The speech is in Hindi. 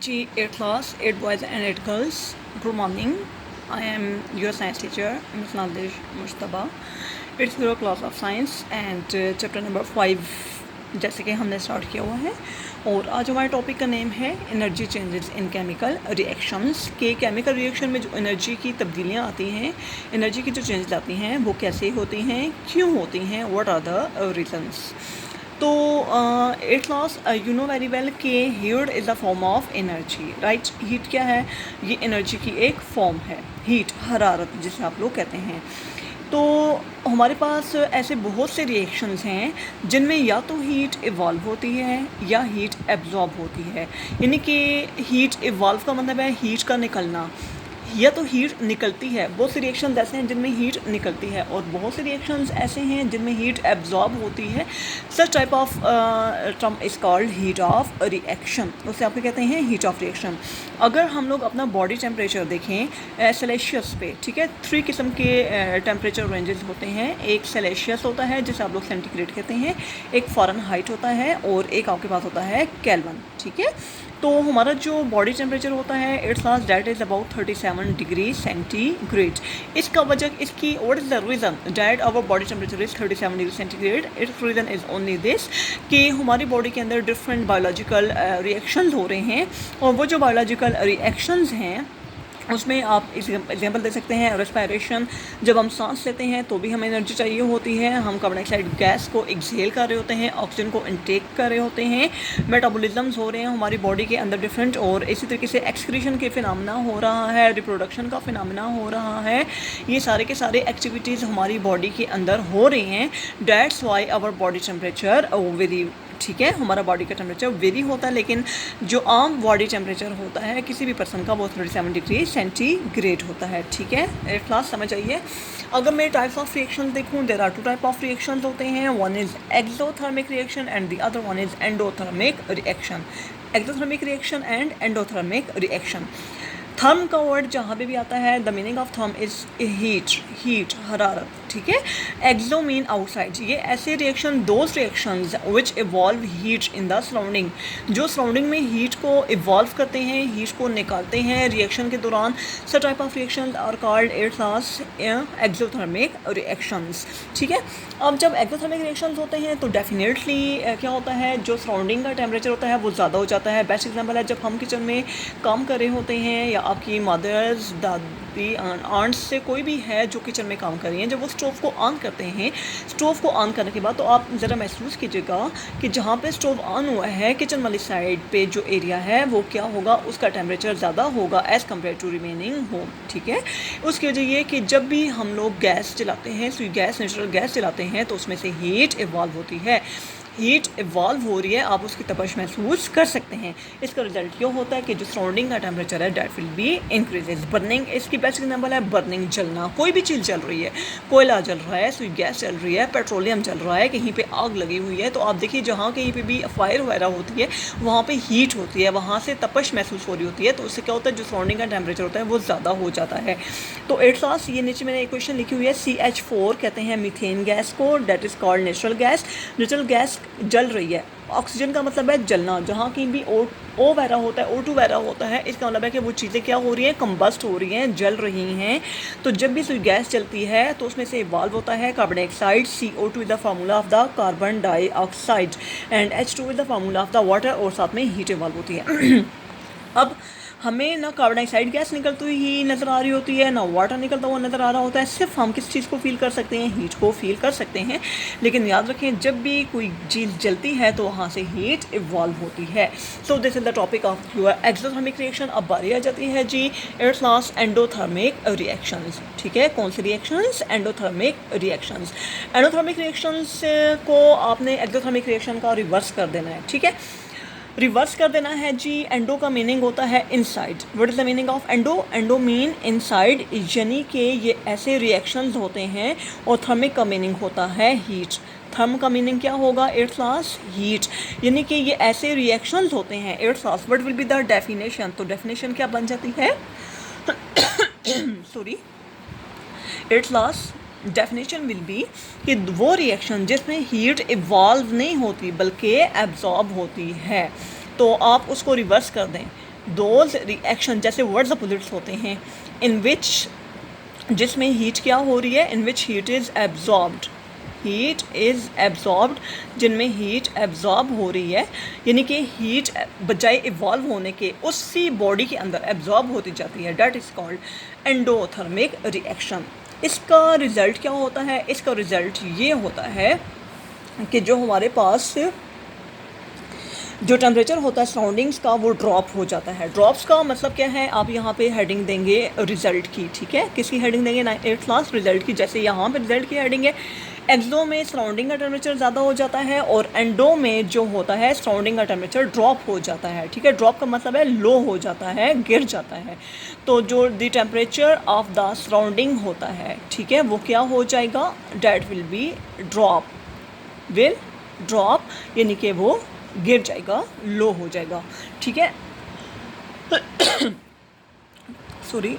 G 8 class, 8 boys and 8 girls. Good morning. I am your science teacher, Ms. Nadish Mushtaba. It's your class of science and chapter number 5 जैसे कि हमने स्टार्ट किया हुआ है। और आज हमारे टॉपिक का नेम है energy changes in chemical reactions के केमिकल रिएक्शन में जो एनर्जी की तब्दीलियाँ आती हैं, एनर्जी की जो चेंजेस आती हैं वो कैसे होती हैं, क्यों होती हैं, व्हाट आर द रीजंस। तो eight class you know very well कि heat is a form of energy, right. Heat क्या है? ये एनर्जी की एक फॉर्म है, हीट, हरारत जिसे आप लोग कहते हैं। तो हमारे पास ऐसे बहुत से रिएक्शंस हैं जिनमें या तो हीट इवॉल्व होती है या हीट एब्जॉर्ब होती है। यानी कि हीट इवॉल्व का मतलब है हीट का निकलना, या तो हीट निकलती है। बहुत से रिएक्शंस ऐसे हैं जिनमें हीट निकलती है और बहुत से रिएक्शंस ऐसे हैं जिनमें हीट एब्जॉर्ब होती है। सच type of term is called heat of reaction, उसे आपको कहते हैं हीट ऑफ रिएक्शन। अगर हम लोग अपना बॉडी टेम्परेचर देखें सेल्सियस पे, ठीक है, 3 किस्म के टेम्परेचर रेंजेस होते हैं। एक सेल्सियस होता है जिसे आप लोग सेंटीग्रेड कहते हैं, एक फ़ारेनहाइट होता है और एक आपके पास होता है केल्विन, ठीक है। तो हमारा जो बॉडी टेम्परेचर होता है it's last date is about 37 degree centigrade. इसका वजह इसकी what is the reason that our body temperature is 37 degree centigrade? It's reason is only this कि हमारी बॉडी के अंदर डिफरेंट बायोलॉजिकल रिएक्शंस हो रहे हैं और वो जो बायोलॉजिकल रिएक्शंस हैं उसमें आप एग्जांपल दे सकते हैं रेस्पिरेशन। जब हम सांस लेते हैं तो भी हमें एनर्जी चाहिए होती है। हम कार्बन डाइऑक्साइड गैस को एक्सहेल कर रहे होते हैं, ऑक्सीजन को इनटेक कर रहे होते हैं, मेटाबॉलिज्म्स हो रहे हैं हमारी बॉडी के अंदर डिफरेंट, और इसी तरीके से एक्सक्रीशन के फिनोमेना हो रहा है, रिप्रोडक्शन का फिनोमेना हो रहा है। ये सारे के सारे एक्टिविटीज़ हमारी बॉडी के अंदर हो रही हैं। That's why our body temperature very, ठीक है, हमारा बॉडी का टेम्परेचर वेरी होता है, लेकिन जो आम बॉडी टेम्परेचर होता है किसी भी पर्सन का वो 37 डिग्री सेंटीग्रेड होता है, ठीक है। एट क्लास समझ आइए। अगर मैं टाइप्स ऑफ रिएक्शन देखूँ, there are 2 type of reaction होते हैं। One is exothermic reaction and the other one is endothermic reaction. Exothermic reaction and endothermic reaction. Therm का वर्ड जहाँ पे भी आता है, the meaning of therm is heat, हरारत, ठीक है। Exo mean outside. ये ऐसे reaction, those reactions which evolve heat in the surrounding, जो सराउंडिंग में हीट को इवॉल्व करते हैं, हीट को निकालते हैं रिएक्शन के दौरान। Such type of reactions are called exothermic reactions, ठीक है। अब जब एक्सोथर्मिक रिएक्शंस होते हैं तो डेफिनेटली क्या होता है, जो सराउंडिंग का टेम्परेचर होता है वो ज़्यादा हो जाता है। बेस्ट एग्जाम्पल है जब हम किचन में काम कर रहे होते हैं या आपकी मदर्स, दादी, आंट्स से कोई भी है जो किचन में काम कर रही हैं, जब वो स्टोव को ऑन करते हैं, स्टोव को ऑन करने के बाद तो आप ज़रा महसूस कीजिएगा कि जहाँ पे स्टोव ऑन हुआ है किचन वाली साइड पे जो एरिया है वो क्या होगा, उसका टेम्परेचर ज़्यादा होगा as compare to remaining home, ठीक है। उसकी वजह ये कि जब भी हम लोग गैस चलाते हैं, गैस, नेचुरल गैस चलाते हैं तो उसमें से हीट इवॉल्व होती है, हीट इवॉल्व हो रही है, आप उसकी तपश महसूस कर सकते हैं। इसका रिजल्ट ये होता है कि जो सराउंडिंग का टेम्परेचर है that will be increases. Burning इसकी बेस्ट एग्जाम्पल है बर्निंग, जलना। कोई भी चीज़ जल रही है, कोयला जल रहा है, सुई गैस जल रही है, पेट्रोलियम जल रहा है, कहीं पे आग लगी हुई है, तो आप देखिए जहाँ कहीं पे भी फायर वगैरह होती है वहाँ पे हीट होती है, वहाँ से तपश महसूस हो रही होती है, तो उससे क्या होता है, जो सराउंडिंग का टेम्परेचर होता है वो ज़्यादा हो जाता है। तो एट क्लास ये नीचे मैंने इक्वेशन लिखी हुई है, CH4 कहते हैं मीथेन गैस को, that is called natural gas. Natural gas जल रही है, ऑक्सीजन का मतलब है जलना, जहाँ कहीं भी O वगैरह होता है, O2 वगैरह होता है, इसका मतलब है कि वो चीज़ें क्या हो रही हैं, कंबस्ट हो रही हैं, जल रही हैं। तो जब भी गैस जलती है तो उसमें से इवॉल्व होता है carbon dioxide, CO2 is the formula of the carbon dioxide and H2 is the formula of the water, और साथ में हीट इवॉल्व होती है। अब हमें ना कार्बन डाइऑक्साइड गैस निकलती हुई नज़र आ रही होती है, ना वाटर निकलता हुआ नज़र आ रहा होता है। सिर्फ हम किस चीज़ को फील कर सकते हैं, हीट को फील कर सकते हैं। लेकिन याद रखें जब भी कोई चीज़ जलती है तो वहाँ से हीट इवॉल्व होती है। So this is the topic of your exothermic reaction. अब बारी आ जाती है जी इट्स लास्ट एंडोथर्मिक रिएक्शंस, ठीक है। कौन सी reactions? Endothermic reactions. Endothermic reactions को आपने एक्सोथर्मिक रिएक्शन का रिवर्स कर देना है, ठीक है, रिवर्स कर देना है जी। एंडो का मीनिंग होता है inside. What is the meaning of endo? Endo mean inside, यानी कि ये ऐसे रिएक्शंस होते हैं। और थर्मिक का मीनिंग होता है हीट। थर्म का मीनिंग क्या होगा? एट क्लास हीट, यानी कि ये ऐसे रिएक्शंस होते हैं। At class what will be the definition? तो डेफिनेशन क्या बन जाती है? Sorry, at class definition will be कि वो रिएक्शन जिसमें हीट इवॉल्व नहीं होती बल्कि एब्जॉर्ब होती है, तो आप उसको रिवर्स कर दें। दोज रिएक्शन, जैसे वर्ड्स अपोजिट्स होते हैं, इन विच, जिसमें हीट क्या हो रही है, in which heat is absorbed, heat is absorbed, जिनमें हीट एब्जॉर्ब हो रही है, यानी कि हीट बजाय इवॉल्व होने के उसी बॉडी के अंदर एब्जॉर्ब होती जाती है, that is called endothermic reaction. इसका रिज़ल्ट क्या होता है? इसका रिज़ल्ट ये होता है कि जो हमारे पास जो टेम्परेचर होता है सराउंडिंग्स का वो ड्रॉप हो जाता है। ड्रॉप्स का मतलब क्या है, आप यहाँ पे हेडिंग देंगे रिजल्ट की, ठीक है, किसकी हेडिंग देंगे? 8th क्लास रिजल्ट की। जैसे यहाँ पे रिजल्ट की हेडिंग है, एक्सो में सराउंडिंग का टेम्परेचर ज़्यादा हो जाता है और एंडो में जो होता है सराउंडिंग का टेम्परेचर ड्रॉप हो जाता है, ठीक है। ड्रॉप का मतलब है लो हो जाता है, गिर जाता है। तो जो the temperature of the surrounding होता है, ठीक है, वो क्या हो जाएगा? That will be drop, will drop, यानी कि वो गिर जाएगा, लो हो जाएगा, ठीक है। सॉरी।